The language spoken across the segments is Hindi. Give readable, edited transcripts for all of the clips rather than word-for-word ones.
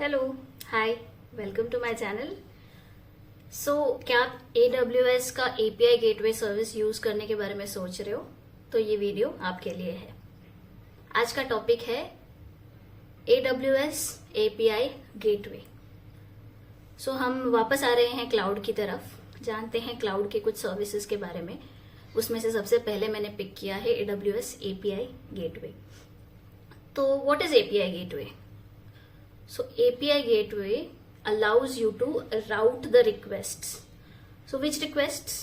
Hello, hi, welcome to my channel. क्या आप AWS का API गेटवे सर्विस यूज करने के बारे में सोच रहे हो? तो ये वीडियो आपके लिए है। आज का टॉपिक है AWS API गेटवे। हम वापस आ रहे हैं क्लाउड की तरफ, जानते हैं क्लाउड के कुछ सर्विसेज के बारे में। उसमें से सबसे पहले मैंने पिक किया है AWS API गेटवे। तो what is API gateway? API gateway allows you to route the requests. Which requests?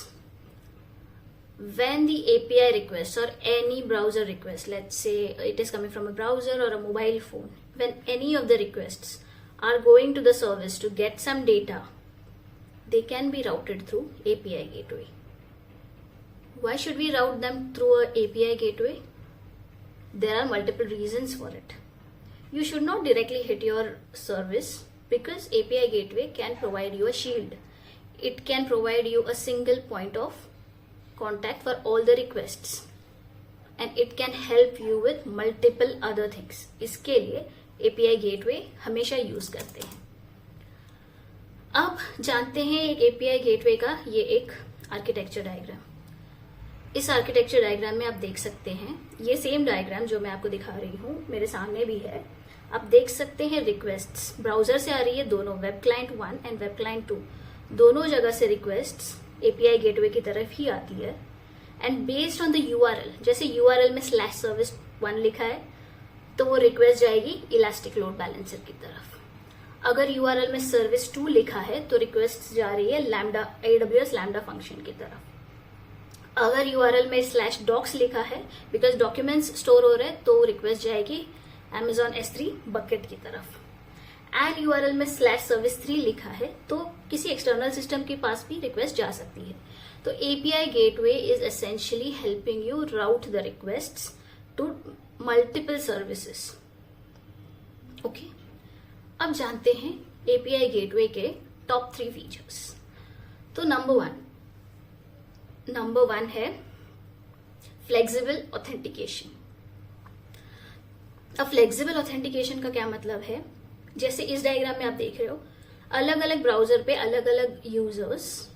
When the API request or any browser request, let's say it is coming from a browser or a mobile phone, when any of the requests are going to the service to get some data, they can be routed through API gateway. Why should we route them through a API gateway? There are multiple reasons for it. You should not directly hit your service because API gateway can provide you a shield. It can provide you a single point of contact for all the requests and it can help you with multiple other things. इसके लिए API gateway हमेशा यूज करते हैं। अब जानते हैं एक API gateway का ये एक आर्किटेक्चर डायग्राम। इस आर्किटेक्चर डायग्राम में आप देख सकते हैं, ये सेम डायग्राम जो मैं आपको दिखा रही हूँ मेरे सामने भी है। आप देख सकते हैं रिक्वेस्ट्स ब्राउजर से आ रही है, दोनों web client 1 and web client 2 दोनों जगह से रिक्वेस्ट्स API गेटवे की तरफ ही आती है। And based on the URL, जैसे URL में /service1 लिखा है तो वो रिक्वेस्ट जाएगी इलास्टिक लोड बैलेंसर की तरफ। अगर URL में service2 लिखा है तो रिक्वेस्ट जा रही है AWS लैम्डा फंक्शन की तरफ। अगर URL में /docs लिखा है, बिकॉज डॉक्यूमेंट्स स्टोर हो रहे हैं, तो रिक्वेस्ट जाएगी Amazon S3 बकेट की तरफ। एंड URL में /service3 लिखा है तो किसी एक्सटर्नल सिस्टम के पास भी रिक्वेस्ट जा सकती है। तो API gateway is essentially helping you route the requests to multiple services. Okay, अब जानते हैं API गेटवे के टॉप 3 फीचर्स। तो नंबर वन है फ्लेक्सिबल ऑथेंटिकेशन। अब फ्लेक्सिबल ऑथेंटिकेशन का क्या मतलब है? जैसे इस डायग्राम में आप देख रहे हो, अलग अलग ब्राउजर पे अलग अलग यूजर्स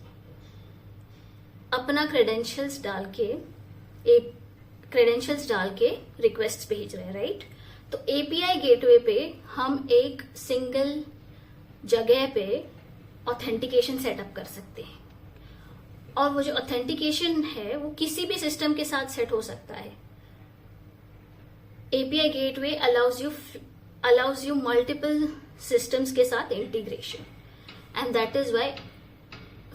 अपना क्रेडेंशियल्स डाल के रिक्वेस्ट भेज रहे हैं, राइट? तो API गेटवे पे हम एक सिंगल जगह पे ऑथेंटिकेशन सेटअप कर सकते हैं और वो जो ऑथेंटिकेशन है वो किसी भी सिस्टम के साथ सेट हो सकता है। API gateway allows you multiple systems के साथ integration, and that is why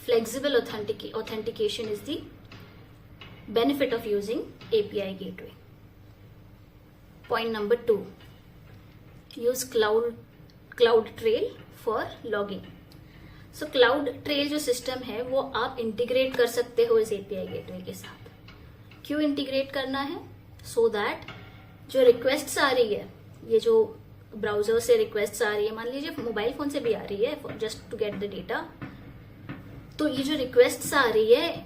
flexible authentication is the benefit of using API gateway. Point number 2, use CloudTrail for logging. CloudTrail जो सिस्टम है वो आप इंटीग्रेट कर सकते हो इस API गेटवे के साथ। क्यों इंटीग्रेट करना है? सो दैट जो रिक्वेस्ट्स आ रही है, ये जो ब्राउजर से रिक्वेस्ट्स आ रही है, मान लीजिए मोबाइल फोन से भी आ रही है for just to get the data, तो ये जो रिक्वेस्ट्स आ रही है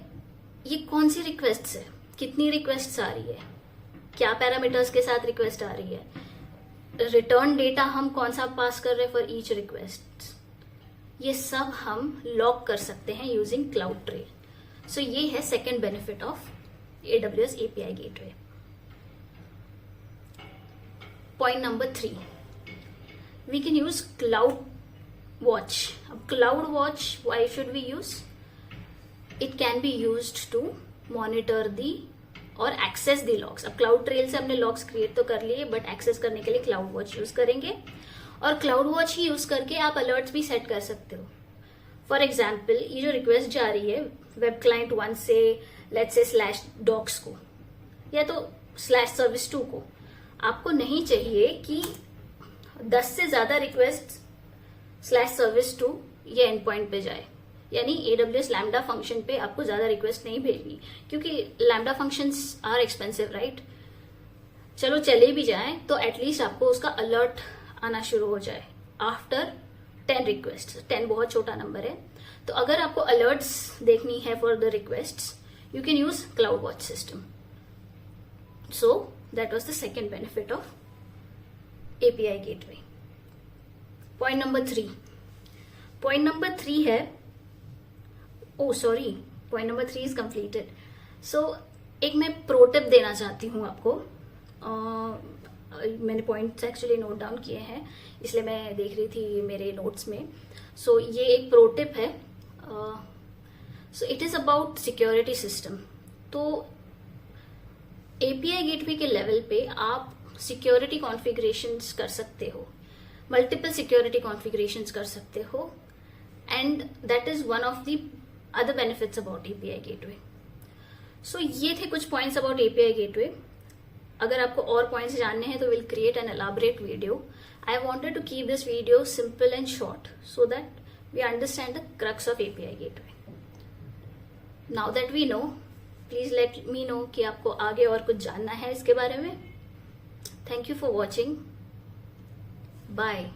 ये कौन सी रिक्वेस्ट्स है, कितनी रिक्वेस्ट्स आ रही है, क्या पैरामीटर्स के साथ रिक्वेस्ट आ रही है, रिटर्न डेटा हम कौन सा पास कर रहे हैं फॉर ईच रिक्वेस्ट, ये सब हम लॉग कर सकते हैं यूजिंग CloudTrail। ये है second benefit of AWS API gateway. Point number 3, we can use CloudWatch. CloudWatch, why should we use? It can be used to monitor the or access the logs. अब CloudTrail से हमने logs create तो कर लिए, बट access करने के लिए CloudWatch यूज करेंगे और CloudWatch ही यूज करके आप alerts भी सेट कर सकते हो। फॉर एग्जाम्पल, ये जो रिक्वेस्ट जा रही है वेब क्लाइंट 1 से लेट्स से /docs को या तो /service2 को, आपको नहीं चाहिए कि 10 से ज्यादा रिक्वेस्ट /service2 ये एंड पॉइंट पे जाए, यानी AWS लैम्डा फंक्शन पे आपको ज्यादा रिक्वेस्ट नहीं भेजनी, क्योंकि lambda functions are expensive, right? चलो चले भी जाए तो एटलीस्ट आपको उसका अलर्ट आना शुरू हो जाए आफ्टर 10 रिक्वेस्ट। 10 बहुत छोटा नंबर है, तो अगर आपको अलर्ट्स देखनी है for the request, you can use CloudWatch system. That was the second benefit of API gateway. Point number three है, पॉइंट नंबर 3 इज कंप्लीटेड. सो एक मैं प्रो टिप देना चाहती हूँ आपको. मैंने पॉइंट्स एक्चुअली नोट डाउन किए हैं, इसलिए मैं देख रही थी मेरे नोट्स में. सो ये एक प्रो टिप है. So it is about security system. तो एपीआई गेटवे के लेवल पे आप सिक्योरिटी कॉन्फ़िगरेशंस कर सकते हो, मल्टीपल सिक्योरिटी कॉन्फ़िगरेशंस कर सकते हो, and that is one of the other benefits about API gateway. So ये थे कुछ पॉइंट्स अबाउट एपीआई गेटवे. अगर आपको और पॉइंट्स जानने हैं तो will create an elaborate video. I wanted to keep this video simple and short so that we understand the crux of API gateway. Now that we know, please let me know कि आपको आगे और कुछ जानना है इसके बारे में. Thank you for watching. Bye.